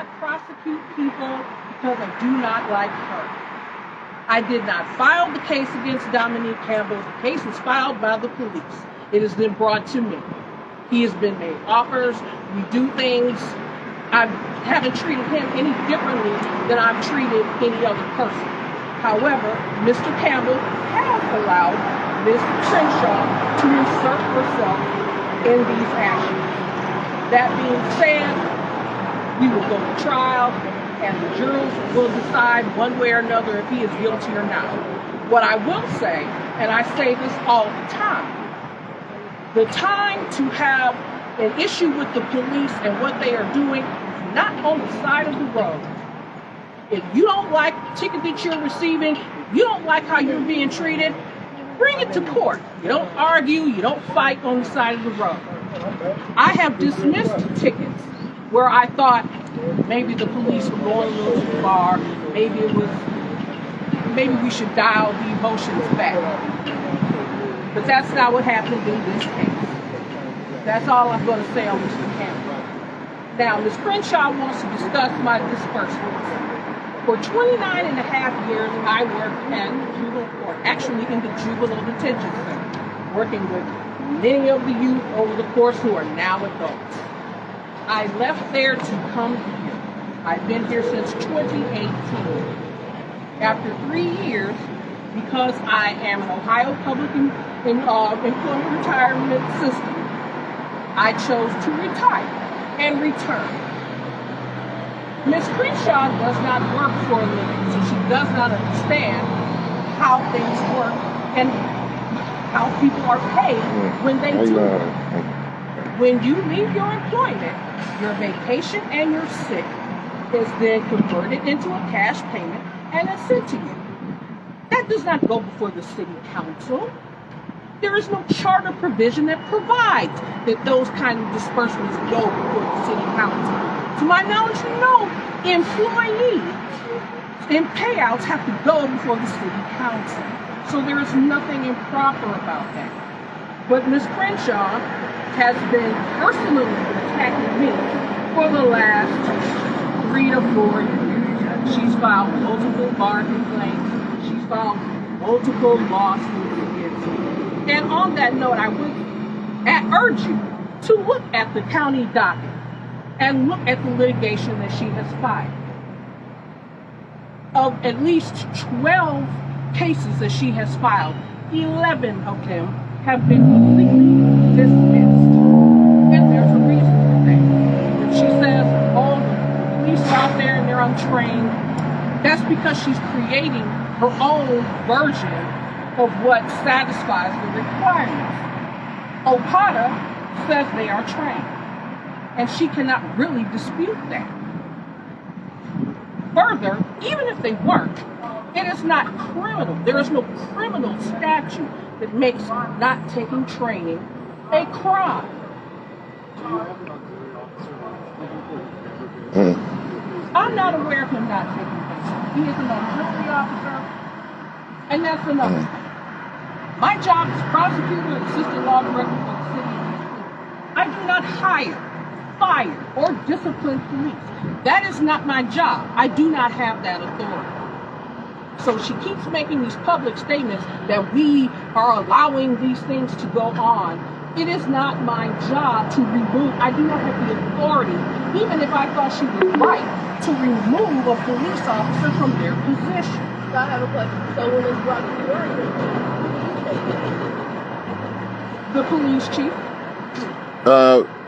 not prosecute people because I do not like her. I did not file the case against Dominique Campbell. The case was filed by the police. It has been brought to me. He has been made offers. We do things. I haven't treated him any differently than I've treated any other person. However, Mr. Campbell has allowed Ms. Crenshaw to insert herself in these actions. That being said, we will go to trial, and the jurors will decide one way or another if he is guilty or not. What I will say, and I say this all the time to have an issue with the police and what they are doing is not on the side of the road. If you don't like the ticket that you're receiving, if you don't like how you're being treated, bring it to court. You don't argue, you don't fight on the side of the road. I have dismissed tickets where I thought maybe the police were going a little too far, maybe we should dial the emotions back. But that's not what happened in this case. That's all I'm going to say on Mr. Campbell. Now, Ms. Crenshaw wants to discuss my disbursements. For 29 and a half years, I worked at juvenile court, actually in the juvenile detention center, working with many of the youth over the course who are now adults. I left there to come here. I've been here since 2018. After 3 years, because I am an Ohio public employment retirement system, I chose to retire and return. Ms. Crenshaw does not work for a living, so she does not understand how things work and how people are paid when they do it. When you leave your employment, your vacation and your sick is then converted into a cash payment and is sent to you. That does not go before the city council. There is no charter provision that provides that those kind of disbursements go before the city council. To my knowledge, no employee and payouts have to go before the city council. So there is nothing improper about that. But Ms. Crenshaw has been personally attacking me for the last 3 to 4 years. She's filed multiple bar complaints. She's filed multiple lawsuits against me. And on that note, I would urge you to look at the county docket and look at the litigation that she has filed. Of at least 12 cases that she has filed, 11 of them have been completely dismissed. And there's a reason for that. When she says, oh, the police are out there and they're untrained, that's because she's creating her own version of what satisfies the requirements. OPATA says they are trained, and she cannot really dispute that. Further, even if they weren't, it is not criminal. There is no criminal statute that makes not taking training a crime. I'm not aware of him not taking training. He is an auxiliary officer, and that's another thing. My job is prosecutor and assistant law director for the city of Cleveland. I do not hire, fire, or discipline police. That is not my job. I do not have that authority. So she keeps making these public statements that we are allowing these things to go on. It is not my job to remove. I do not have the authority, even if I thought she was right, to remove a police officer from their position. I have a question. So when it's brought to your the police chief.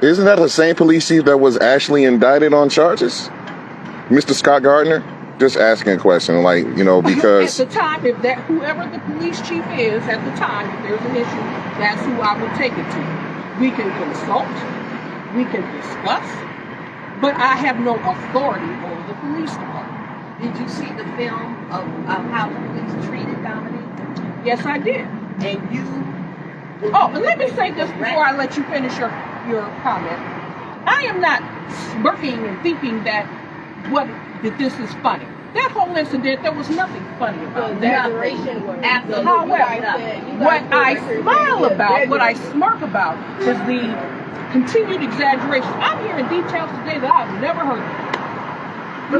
Isn't that the same police chief that was actually indicted on charges? Mr. Scott Gardner? Just asking a question, like, you know, because... At the time, if that, whoever the police chief is at the time, if there's an issue, that's who I would take it to. We can consult, we can discuss, but I have no authority over the police department. Did you see the film of how the police treated Dominique? Yes, I did. And you... Oh, and let me say this before I let you finish your comment. I am not smirking and thinking that this is funny. That whole incident, there was nothing funny about that. However, what I smile about, what I smirk about, is the continued exaggeration. I'm hearing details today that I've never heard of.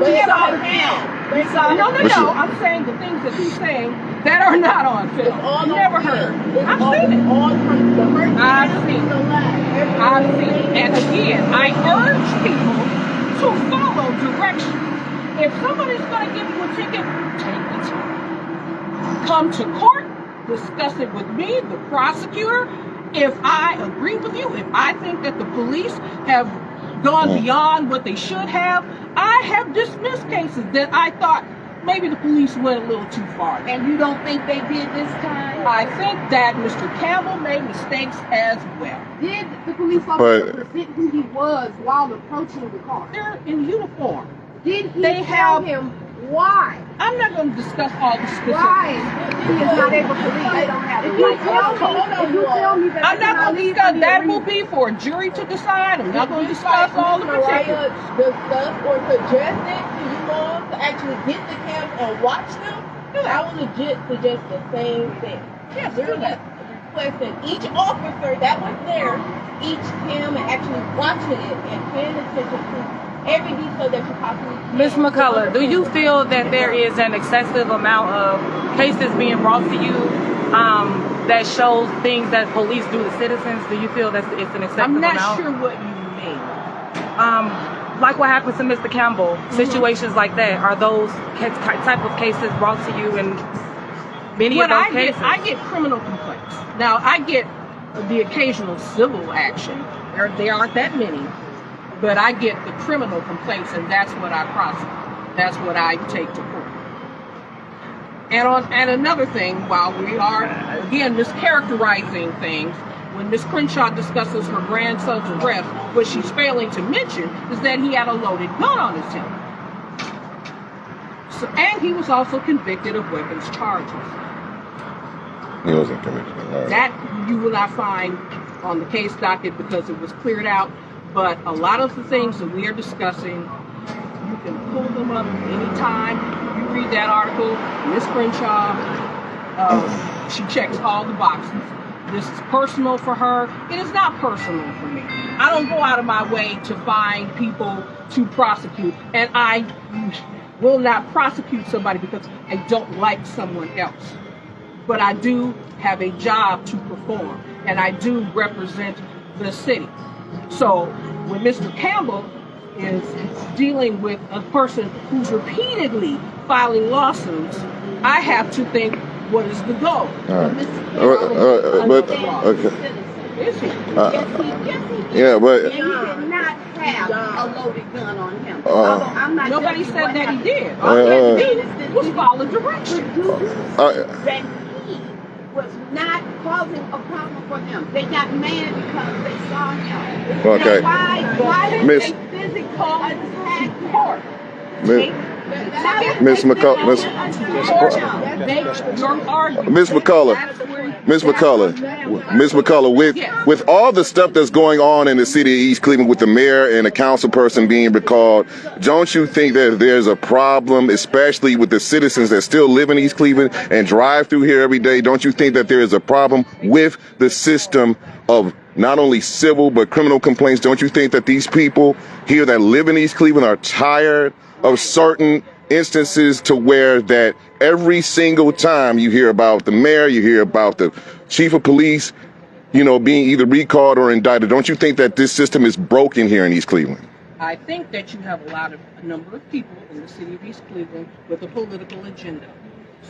Lay it saw on the him. Lay it No, on no, him. Listen. no. I'm saying the things that he's saying that are not on film. It's all Never on heard. film. It's I've all, seen it. all from the first I've time seen to the it. last. I've seen it. And again, I urge people to follow directions. If somebody's going to give you a ticket, take the ticket. Come to court, discuss it with me, the prosecutor. If I agree with you, if I think that the police have gone beyond what they should have, I have dismissed cases that I thought maybe the police went a little too far. And you don't think they did this time? I think that Mr. Campbell made mistakes as well. Did the police officer present who he was while approaching the car? They're in uniform. Did he They tell have- him why? I'm not going to discuss all the specifics. Why he is not able to leave? They don't have If the you right tell to- me, if you tell me that I'm they not cannot going to leave discuss for that. any Will reason, be for a jury to decide. I'm not going to Just discuss like all the Miss particulars. Mariah discussed or suggested to you all to actually get the cam and watch them, I would legit suggest the same thing. Yes, do Literally that. requesting each officer that was there, each cam, and actually watching it and paying attention to every detail that you possibly can. Ms. McCullough, do you feel that there is an excessive amount of cases being brought to you that shows things that police do to citizens? Do you feel that it's an excessive I'm not amount? sure what you mean. Like what happened to Mr. Campbell, situations like that, are those type of cases brought to you in many What of those cases? I get criminal complaints. Now, I get the occasional civil action. There aren't that many. But I get the criminal complaints, and that's what I prosecute. That's what I take to court. And another thing, while we are, again, mischaracterizing things, when Ms. Crenshaw discusses her grandson's arrest, what she's failing to mention is that he had a loaded gun on his hip. So, and he was also convicted of weapons charges. He wasn't convicted. All right. That you will not find on the case docket because it was cleared out. But a lot of the things that we are discussing, you can pull them up anytime. You read that article, Ms. Crenshaw, she checks all the boxes. This is personal for her. It is not personal for me. I don't go out of my way to find people to prosecute. And I will not prosecute somebody because I don't like someone else. But I do have a job to perform. And I do represent the city. So when Mr. Campbell is dealing with a person who's repeatedly filing lawsuits, I have to think, what is the goal? All right. But Okay. Is he? Yeah, but and he did not have a loaded gun on him. Uh, Although I'm not Nobody telling you said what that he happened. did. All he had to do was follow direction. That he was not causing a problem for them. They got mad because they saw him. Okay. Now, why did Miss- they physically attack Court. Miss McCullough, Miss McCullough, Miss McCullough, with all the stuff that's going on in the city of East Cleveland with the mayor and the council person being recalled, don't you think that there's a problem, especially with the citizens that still live in East Cleveland and drive through here every day? Don't you think that there is a problem with the system of not only civil but criminal complaints? Don't you think that these people here that live in East Cleveland are tired of certain instances to where that every single time you hear about the mayor, you hear about the chief of police, you know, being either recalled or indicted? Don't you think that this system is broken here in East Cleveland? I think that you have a number of people in the city of East Cleveland with a political agenda.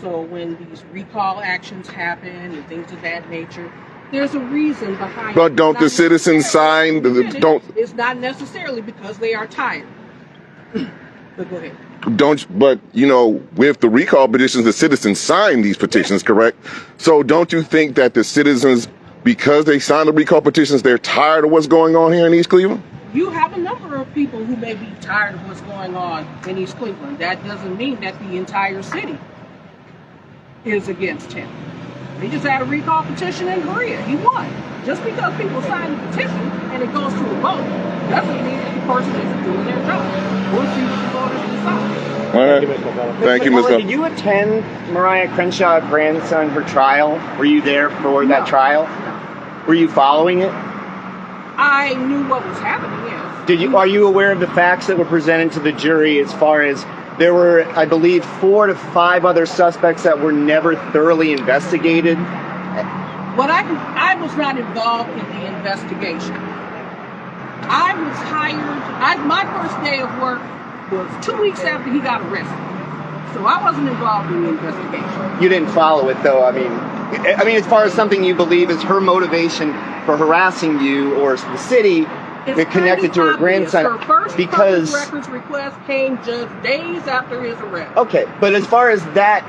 So when these recall actions happen and things of that nature, there's a reason behind it. But don't the citizens sign? It's not necessarily because they are tired. But go ahead. But you know, with the recall petitions, the citizens sign these petitions, correct? So don't you think that the citizens, because they signed the recall petitions, they're tired of what's going on here in East Cleveland? You have a number of people who may be tired of what's going on in East Cleveland. That doesn't mean that the entire city is against him. They just had a recall petition in Korea. He won. Just because people sign the petition and it goes to a vote doesn't mean that the person isn't doing their job. We'll see what the voters decide. All right. Thank you, Ms. Did you attend Mariah Crenshaw's grandson, her trial? Were you there for that trial? Were you following it? I knew what was happening, yes. Are you aware of the facts that were presented to the jury as far as there were, I believe, 4 to 5 other suspects that were never thoroughly investigated? I was not involved in the investigation. I was hired. My first day of work was 2 weeks after he got arrested. So I wasn't involved in the investigation. You didn't follow it, though. I mean, as far as something you believe is her motivation for harassing you or the city, It's connected to her obvious. grandson, Her first because public records request came just days after his arrest. okay, but as far as that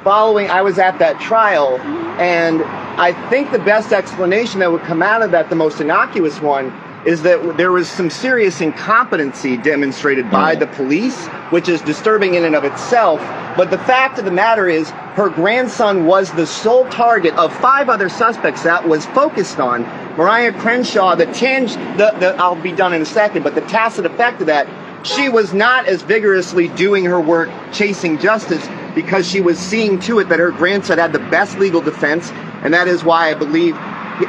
following, I was at that trial, and I think the best explanation that would come out of that, the most innocuous one, is that there was some serious incompetency demonstrated by the police, which is disturbing in and of itself. But the fact of the matter is, her grandson was the sole target of 5 other suspects that was focused on. Mariah Crenshaw, I'll be done in a second, but the tacit effect of that, she was not as vigorously doing her work chasing justice because she was seeing to it that her grandson had the best legal defense, and that is why I believe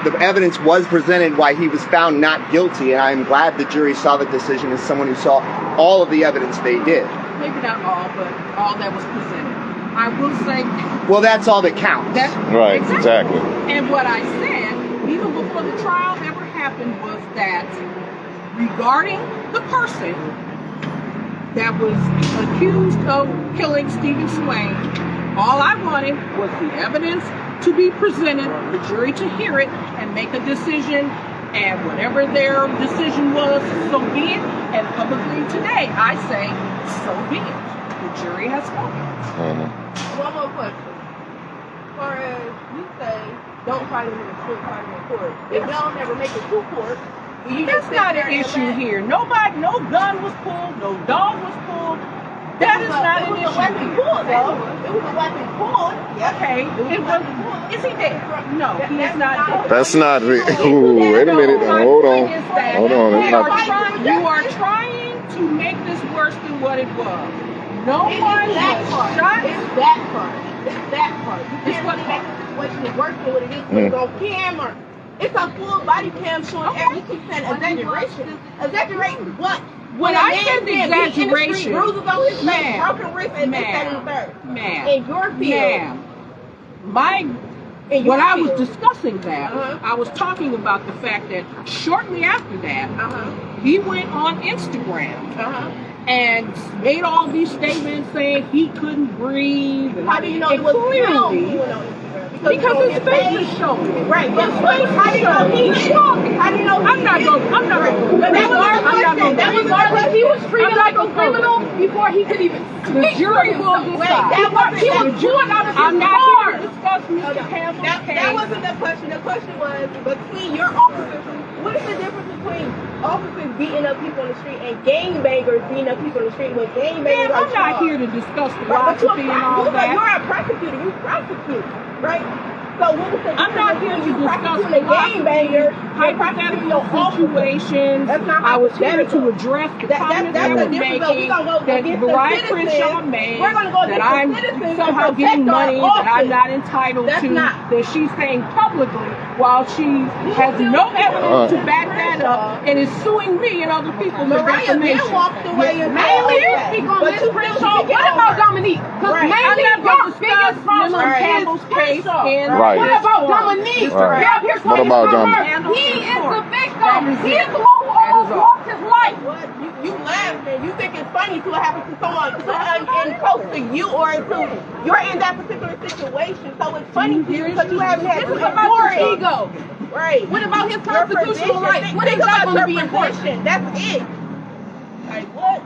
the evidence was presented why he was found not guilty, and I'm glad the jury saw the decision as someone who saw all of the evidence they did. Maybe not all, but all that was presented. I will say. Well, that's all that counts. Right, exactly. And what I said, even before the trial ever happened, was that regarding the person that was accused of killing Stephen Swain, all I wanted was the evidence to be presented, the jury to hear it and make a decision, and whatever their decision was, so be it. And publicly today, I say, so be it. The jury has spoken. One more question. As far as you say, don't fight him in the street, fight him in court. If y'all never make it to court, you That's not an issue here. No gun was pulled, no dog was pulled. That is not an issue. It was a weapon pulled, though. It was a weapon pulled. Okay, it was. Is he dead? No, he is not dead. That's not. Ooh, wait a minute. Hold on. Hold on. You are trying to make this worse than what it was. No one was shot. It's that part. It's that part. You can't really make the situation worse than what it is. It's on camera. It's a full body cam showing everything. Exaggeration. Exaggeration what? When I said exaggeration, bruises on his face, broken wrist, and this, that, and the third. In your field. When I was discussing that, I was talking about the fact that shortly after that, he went on Instagram and made all these statements saying he couldn't breathe. How do you know it was clearly? Because his face is showing. Right. His face. How do you know he's showing? How do you know? I'm not going. That was our question. He was treated like a criminal before he could even. The jury will decide. I'm not here to discuss Mr. Campbell's case. That wasn't the question. The question was between your officers. What is the difference between officers beating up people on the street and gangbangers beating up people on the street? When gangbangers are I'm not here to discuss philosophy and all that. You're a prosecutor. You prosecute, right? So what was the I'm not here to discuss the gangbanger, hypothetical situations. I was here to address the comments they were making that Mariah Crenshaw made, that I'm somehow getting money that I'm not entitled to, that she's saying publicly while she has no evidence to back that up and is suing me and other people for defamation. Walked away and speak on Ms. Crenshaw. What about Dominique? Because mainly your biggest problem is Campbell's case and Right. what about Dominique? Right. What about Dominique? He is the victim. He is the one who almost lost his life. What? You laugh, man. You think it's funny to happen to someone and close to you or to you're in that particular situation. So it's funny to you because you haven't had to endure it. Ego. Right. What about his constitutional rights? What is that going to be important? That's it. Like what?